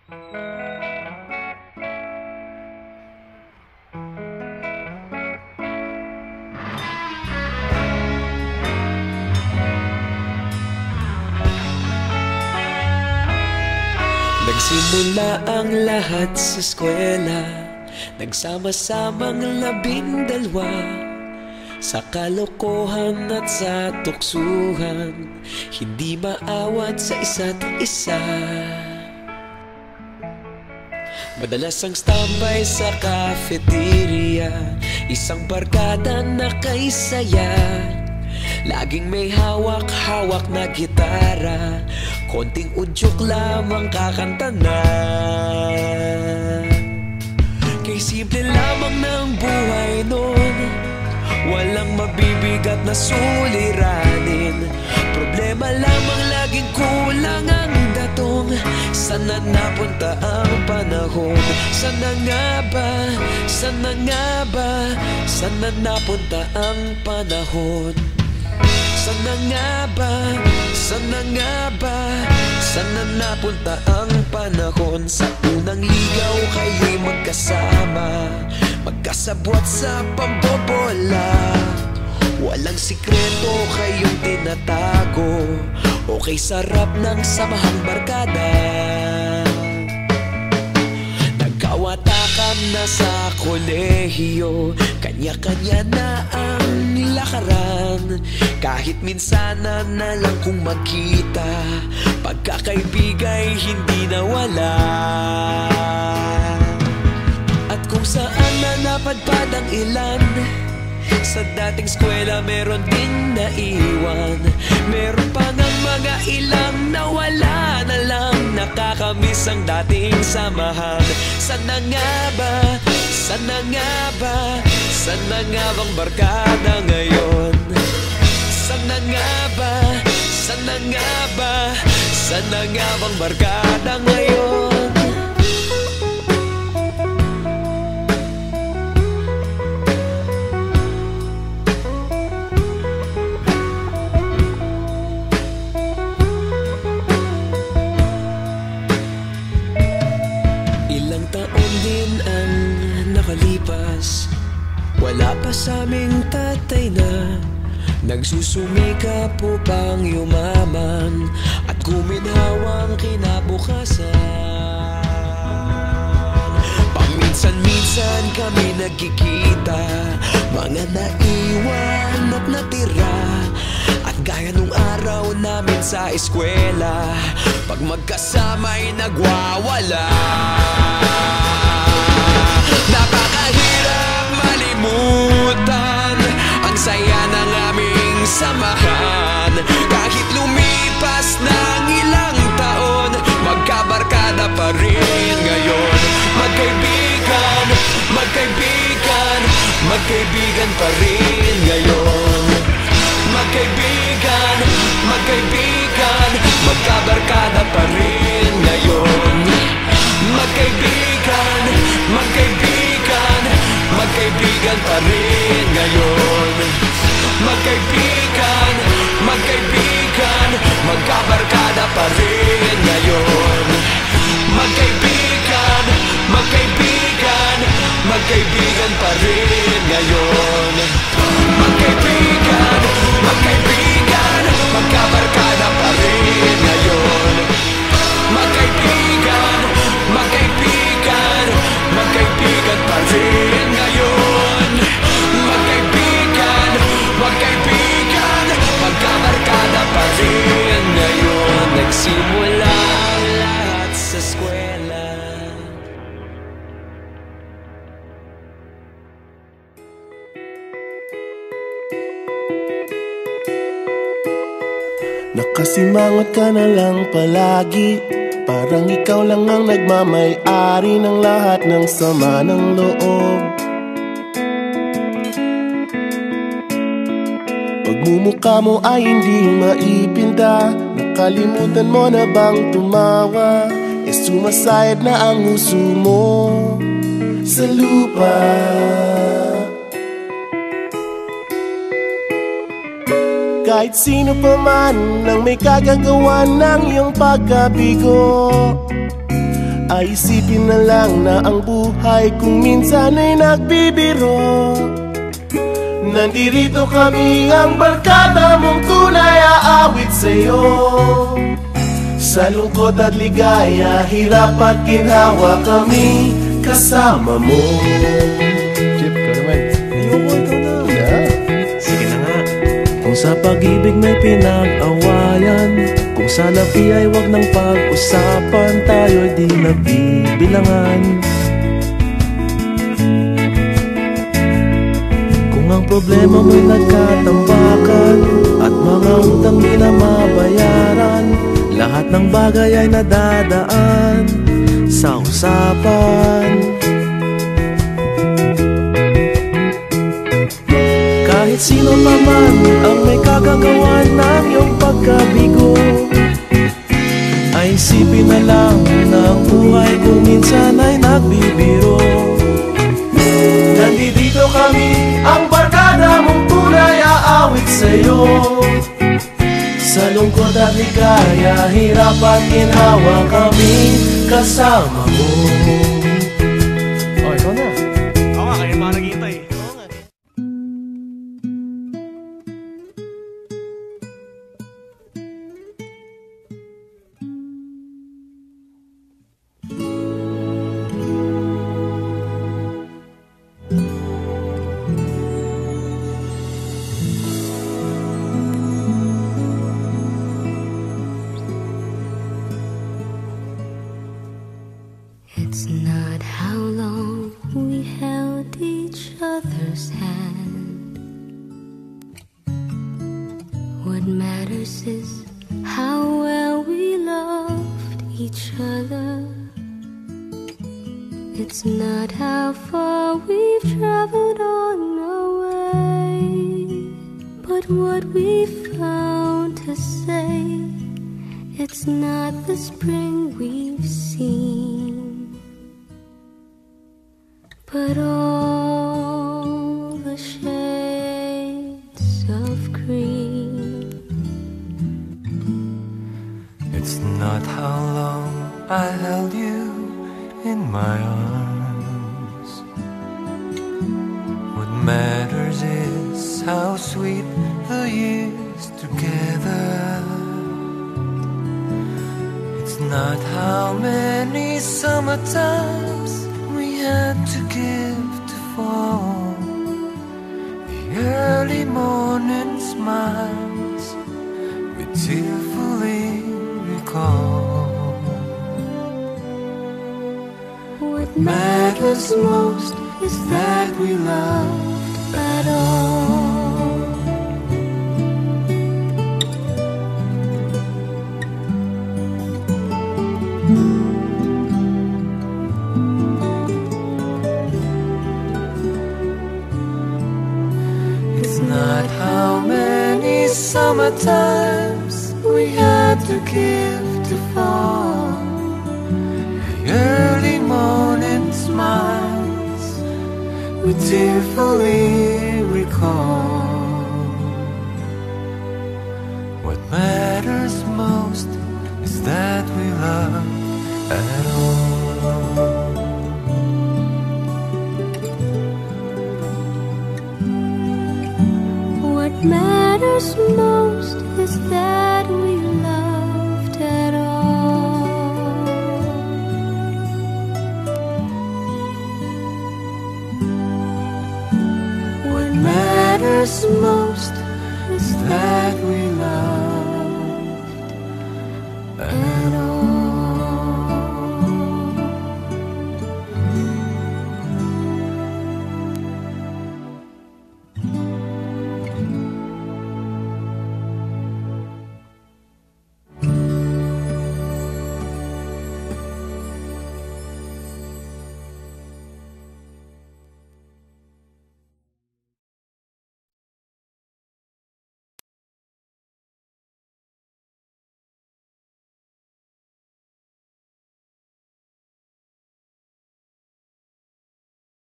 Nagsimula ang lahat sa eskwela, nagsama-samang 12 sa kalokohan at sa tuksuhan, hindi maawat sa isa't isa. Madalas ang standby sa cafeteria, isang barkada na kay saya. Laging may hawak-hawak na gitara, konting udyok lamang kakanta na. Kay simple lamang ng buhay nun, walang mabibigat na suliranin. Problema lamang laging kulang ang datong. Sana napunta ang panahon? Sana nga ba? Sana nga ba? Sana napunta ang panahon? Sana nga ba? Sana nga ba? Sana napunta ang panahon? Sa unang ligaw kayo'y magkasama, magkasabwat sa pambobola. Walang sikreto kayong tinatago, okay sarap ng samahang barkada. Nagkawatakan na sa kolehiyo, kanya-kanya na ang lakaran. Kahit minsan na lang kung magkita, pagkakaibigay hindi nawala. At kung saan na napadpad ang ilan, sa dating eskwela meron ding naiwan. Meron pa ng mga ilang nawala na lang, nakakamiss ang dating samahan. Sana nga ba? Sana nga ba? Sana nga bang barkada ngayon? Sana nga ba? Sana nga ba? Sana nga bang barkada ngayon? Ilang taon din ang nakalipas, wala pa sa aming tatay na nagsusumikap upang yumaman at guminhawang kinabukasan. Paminsan-minsan kami nagkikita, mga naiwan at natira. At gaya nung araw namin sa eskwela, pag magkasama'y nagwawala. Napakahirap malimutan ang saya ng aming samahan. Kahit lumipas ng ilang taon, magkabarkada pa rin ngayon. Magkaibigan, magkaibigan, magkaibigan pa rin ngayon. Magkaibigan, magkaibigan, magkabarkada pa rin ngayon. Magkaibigan, magkaibigan, magkaibigan pa rin ngayon. Magkaibigan, magkaibigan, magkabarkada pa rin ngayon. Magkaibigan, magkaibigan, magkaibigan pa rin ngayon. Magkaibigan, magkaibigan, magkabarkada pa rin ngayon. Magkaibigan, magkaibigan, magkaibigan pa rin ngayon. Magkaibigan, magkaibigan, magkabarkada pa rin ngayon. Nagsimula ang lahat sa eskwela. Nakasimangot ka na lang palagi, parang ikaw lang ang nagmamay-ari ng lahat ng sama ng loob. Pagmumukha mo ay hindi maipinta, nakalimutan mo na bang tumawa? E sumasayad na ang huso mo sa lupa. Kahit sino pa man ang may kagagawa ng iyong pagkabigo, Ay isipin na lang na ang buhay kung minsan ay nagbibiro. Nandirito kami ang barkada mong tunay aawit sa'yo. Sa lungkot at ligaya, hirap at ginhawa kami kasama mo. Chip, ka naman. Ayoko, ikaw na. Yeah. Sige na nga. Kung sa pag-ibig may pinag-awayan, kung sa labi ay wag nang pag-usapan, tayo'y di nagbibilangan. Kung ang problema mo'y nagkatambakan at mga utang di na mabayaran, lahat ng bagay ay nadadaan sa usapan. Kahit sino naman ang may kagagawa ng iyong pagkabigo, ay isipin na lang na ang buhay kung minsan ay nagbibiro. Nandito kami, ang barkada mong tunay aawit sa'yo. Sa lungkot at ligaya, hirap at ginhawa kami kasama mo. Oh, ikaw na. Oo nga, kayo pa naghihintay. Oo nga. It's not how long we held each other's hand. What matters is how well we loved each other. It's not how far we've traveled on our way, but what we found to say. It's not the spring we've seen, but all the shades of green. It's not how long I held you in my arms. What matters is how sweet the years together. It's not how many summertimes we had to give to fall. The early morning smiles we tearfully recall. What matters most is that we loved at all. It's not how many summertimes we had to give to fall. The early morning smiles we tearfully recall. What matters most is that we love at all. What matters most is that we loved at all. What matters most is that we loved at all.